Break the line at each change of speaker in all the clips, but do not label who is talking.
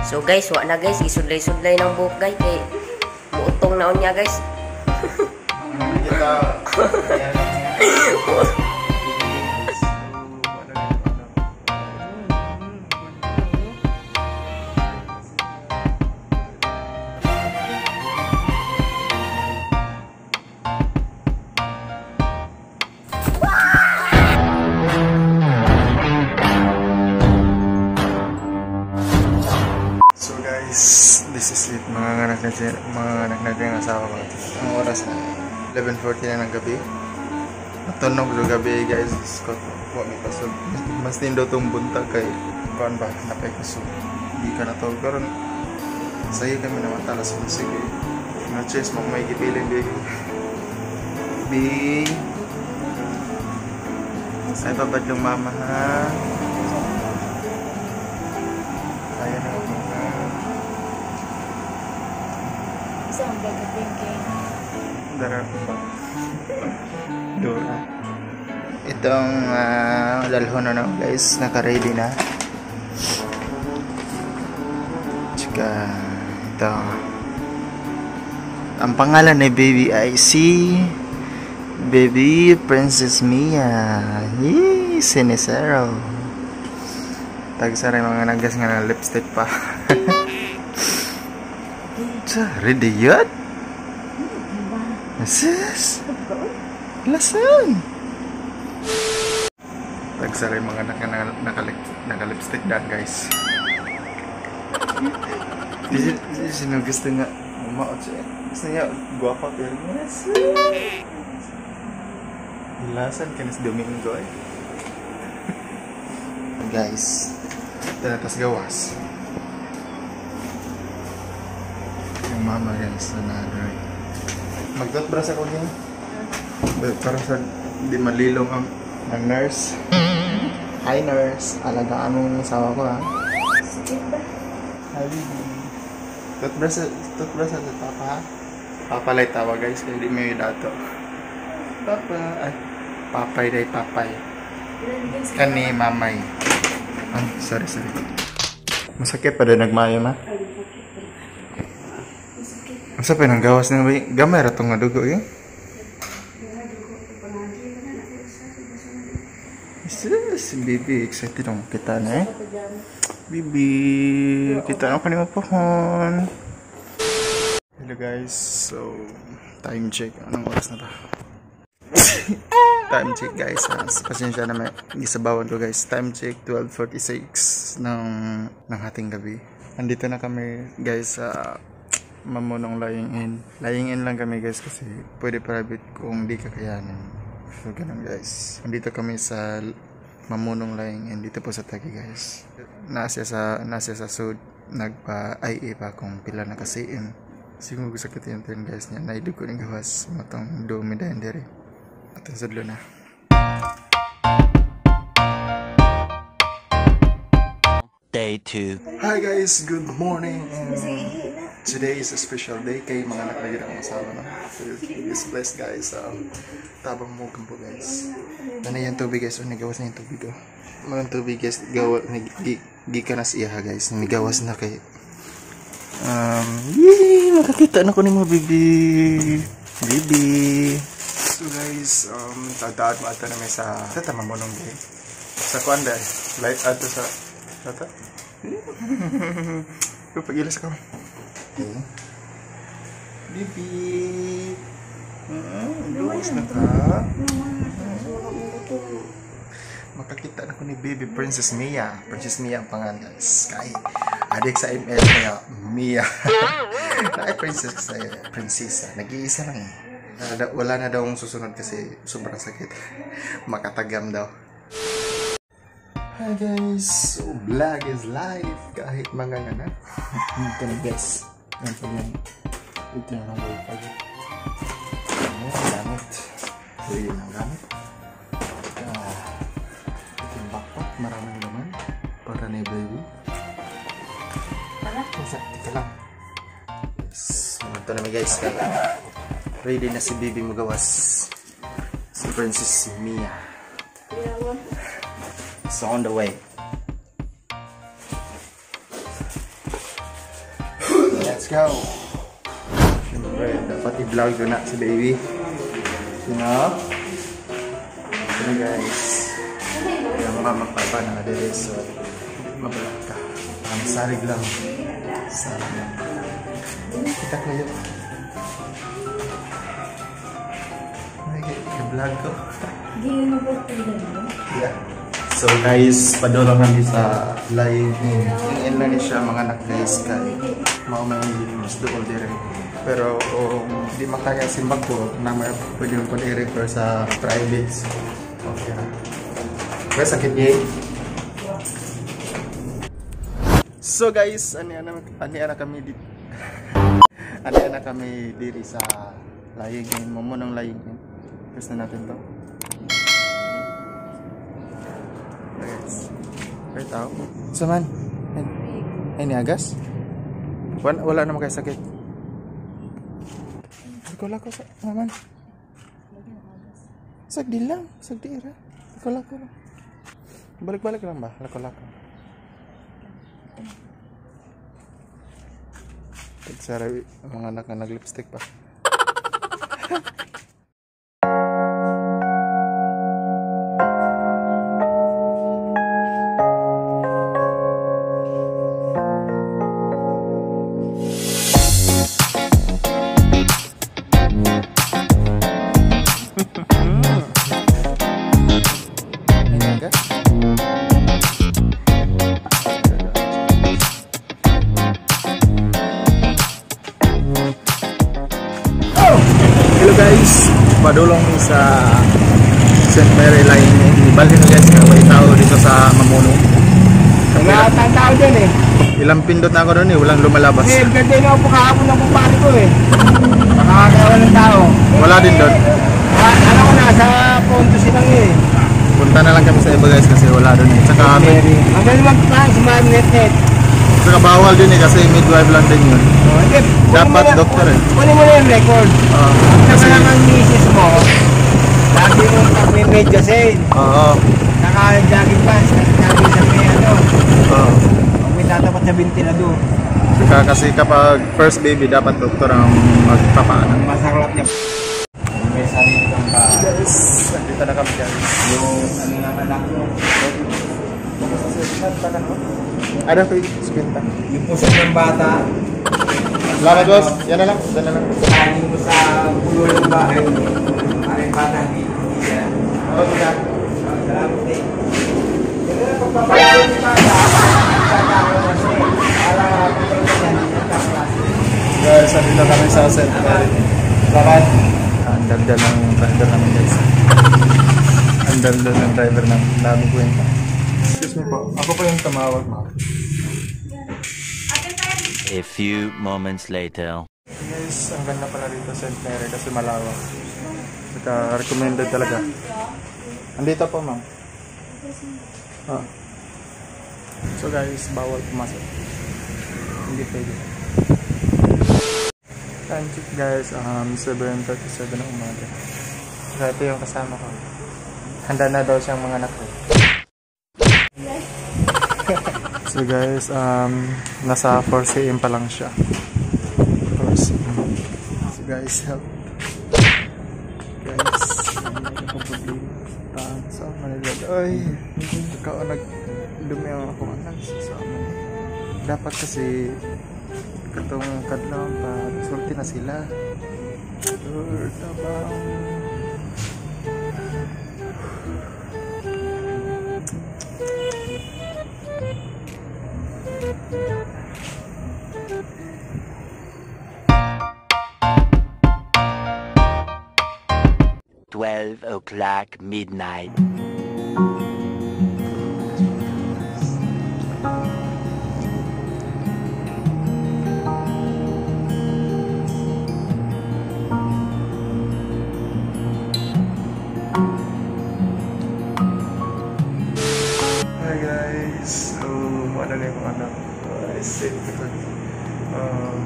So guys, wa na guys, isudlay-sudlay ng buhok guys kay muutong naon niya guys.
This is it, mga anak na yung asawa ko. Ang oras na 11:40 na ng gabi. Natunog yung gabi guys. Scott, huwag may pasod. Mas nindo itong buntag kay kuan ba, napay pasod. Hindi ka na to. Pero sa'yo kami naman talas mo. Sige, na-chase mo may gipiling big. Big. Ay, babad yung mama ha. Ayan na ako.
Saan ba ka-thinking?
Dara ba? Dora. Itong lalhon na guys, naka-ready na. Tsaka ito. Ang pangalan ni baby ay si Baby Princess Mia. Yee! Sinisero. Tagsaray mga nagas nga na lipstick pa. Ready yet? Sis? Lasan? Tagsaray mga naka-lipstick dyan guys. Sino gusto nga umaot siya? Gusto niya guwapa pero yes. Lasan ka na sa Domingo eh. Guys, tinatas gawas. Mama guys, another. Magtutbrush ako din. Para sa di malilong ang nurse. Hi nurse, alagaan mong asawa ko ha. Hi baby. Toothbrush sa papa ha. Papalay tawa guys, hindi may dato. Papa, ay papay day papay. Kani mamay. Sorry. Masakit pa din nagmayo ma. Asa pa nang gawas na ba? Gamay ra tong dugo eh. Si Bibi excited ang kita na eh. Bibi, kita ako ni mapahon. Hello guys, so time check. Anong oras na ba? Time check guys. Pasensya na may gisabawan ko guys. Time check 12:46 ng hating gabi. Andito na kami guys sa Mamunong lying in lang kami guys kasi pwede private kung di kakayanin. So ganun guys, andito kami sa Mamunong lying in dito po sa Taguig guys. Nasa sa sud nagpa-IA pa kung pila na kasiin. Siguro sakit yung turn guys niya naidugo ng gawas matong dumi dayon dere atong sudlo na. Day 2. Hi guys, good morning. Today is a special day kay mga anak na gina ang asawa na. This blessed guys. Tabang mo kampo guys. Ano yung tubig guys? Nigawas na yung tubig ko. Mga tubig guys. Gika na siya guys. Nigawas na kay. Yee! Makakita na ko ni mga baby. So guys, tataad mo ata namin sa Mamunong day. Sa kuanda. Light ato sa tata. Pagilas ka. Okay. Bibi. Luwas na ka. Makakita na ko ni Baby Princess Mia. Princess Mia ang pangalan guys. Kay adik sa ML niya, Mia. Ay prinsesa. Nag-iisa lang eh. Wala na daw susunod kasi sobrang sakit. Makatagam daw. Hi guys, so vlog is live kahit mga ngana. Ito na guys. Ito na lang gawin pag gamit. Pwede ng gamit. Ito yung backpack, maraming naman para na baby. Tika lang. Yes, ito namin guys. Ready na si baby magawas. Si Princess Mia. It's on the way. let's go. Siyempre, dapat i-vlog ko na si baby. You know? So guys, yung mama papa na nadiri. So, mabalat ka. Ang sarig lang. Sarig lang. Kita ko yun. I-vlog ko. Yeah. So guys, padulong kami sa live in lang siya mga anak guys kay maumay mas doon dire. Pero kung di makaya simbag ko na may pwede ko i-refer sa private. Okay na. Kaya sakit niya. So guys, ani ana kami dito. Ani ana kami diri sa live mo nang live. Test na natin to. Kaya tao. Saman? Ay niagas? Wala naman kayo sakit. Lako sa naman. Sagdi lang. Sagdi ira. Lako. Balik-balik lang ba? Lako. Sarap mga anak na nag-lipstick pa. Hello guys, padulong sa St. Mary Line. Ibalhin na guys, may tao dito sa Mamuno.
Wala tang tao dyan eh.
Ilang pindot na ako doon eh, walang lumalabas.
Eh, ganda na ako kahapon ng kumpare ko eh. Nakakagawa ng tao.
Wala din doon.
Ano ko nasa Ponto silang eh.
Punta na lang kami sa iba guys kasi wala doon eh. Tsaka
Ang galing magpapaan sa mga net-net.
Saka bawal din eh kasi midwife lang din yun. Dapat doktor eh.
Kunin mo na yung record.
Kasi
Saka lang ang misis mo. Lagi mong pag-medyas eh.
oo.
Naka-jogging pants. Naka-jogging sa may ano.
Oo.
Pag may tatapat sa ventilador.
Saka kasi kapag first baby dapat doktor ang magpapaanan.
Masarap niya. May sarili kang ba?
Guys, nandito na kami guys.
Yung ano nga anak mo.
Ada ko yung spinta.
Yung puso ng bata.
Salamat boss, yan na lang. Yan na lang.
Kain mo sa pulo ng bahay. Aring bata, hindi yan.
Oo, diba?
Salamat eh. Yan na pagpapalit yung bata. Sa tao na siya. Para pagpapalit yan, yung kaklase.
Guys, nandito kami sa St. Mary.
Salamat.
Ang dagdag ng driver namin guys. Ang dagdag ng driver namin kwenta. Excuse me po, ako po yung tumawag ma'am.
A few moments later.
Guys, ang ganda pala dito St. Mary kasi malawak. Saka recommended talaga. Andito po ma'am. Oh. So guys, bawal pumasok. Hindi pwede. Time check guys, 7:37 ng umaga. Saka ito yung kasama ko. Handa na daw siyang mga anak ko. So guys, nasa 4 cm pa lang siya. 4 cm. So guys, help. Guys, hindi ko problema. Sa Manila. Ay, ikaw nagdumi ang akong anak sa amin. Dapat kasi katong kadlaw pa sulti na sila. Lord, tabang.
o'clock midnight.
Hi guys, so ano na yung anak safe ko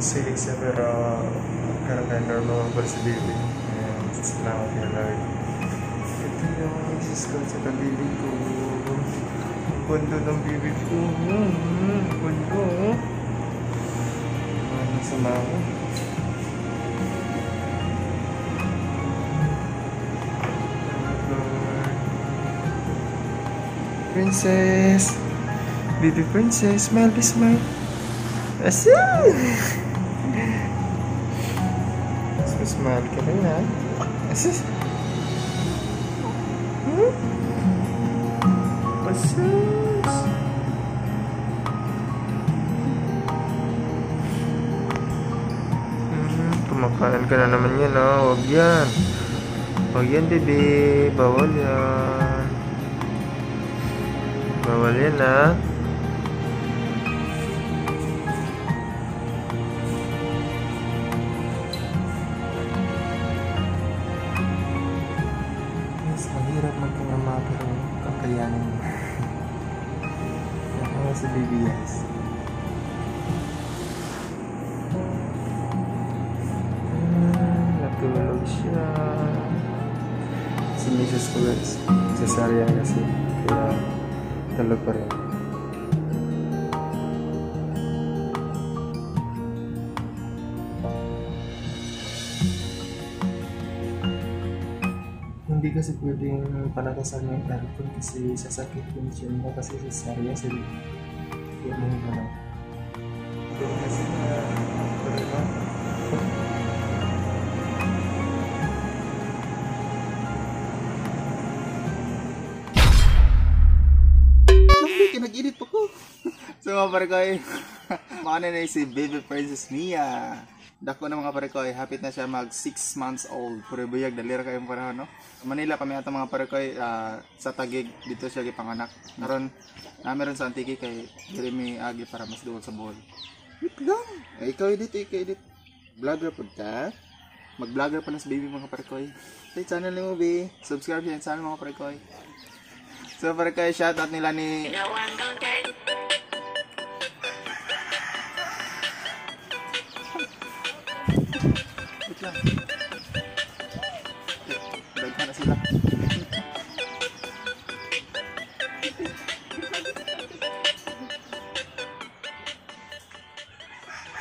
sailing siya pero karang kaya normal ba si baby and salamat kay Lord. Ito yung Jesus ko sa baby ko, pondo ng baby ko, pondo sa Sama ako. Princess! Baby princess, smile, be smile. Asyik! Smile ka rin ha? Asyik! Asyik! Kumakain ka na naman yan ha? Huwag yan. Huwag yan bebe. Bawal yan. Bawal yan ha. Yes, mahirap magpangama pero kakayanin mo. Nakawa si baby yes. Natulog siya. Si Mrs. ko guys. Cesarean kasi. Kaya tulog pa rin. Hindi kasi pwedeng palakasan yung aircon kasi sasakit yung chin mo kasi cesarean sila. Kaya mo yung ano. Pero kasi diba? Nag-edit pa ko. So mga parekoy, maano na si baby princess Mia. Dako na mga parekoy, hapit na siya mag 6 months old. Puro buyag, dalira kayong panahon, no? Manila kami ata mga parekoy, sa Taguig, dito siya gipanganak. Naroon, meron sa Antique kay Jeremy Agi para mas doon sa buhol. Wait lang. Ikaw edit. Vlogger po ka. Mag-vlogger pa na si baby mga parekoy. Sa channel ni mo, be. Subscribe siya sa channel mga parekoy. So para kayo shoutout nila ni Daghan na sila.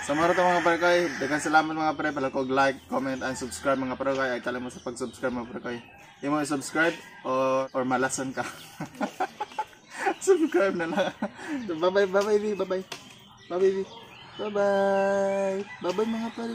So maro to mga parekoy, daghang salamat mga pare, palakog like, comment and subscribe mga parekoy. Ay kala mo sa pag-subscribe mga parekoy. Di mo subscribe or malasan ka. Subscribe na lang. So, bye baby. Bye bye mga pare.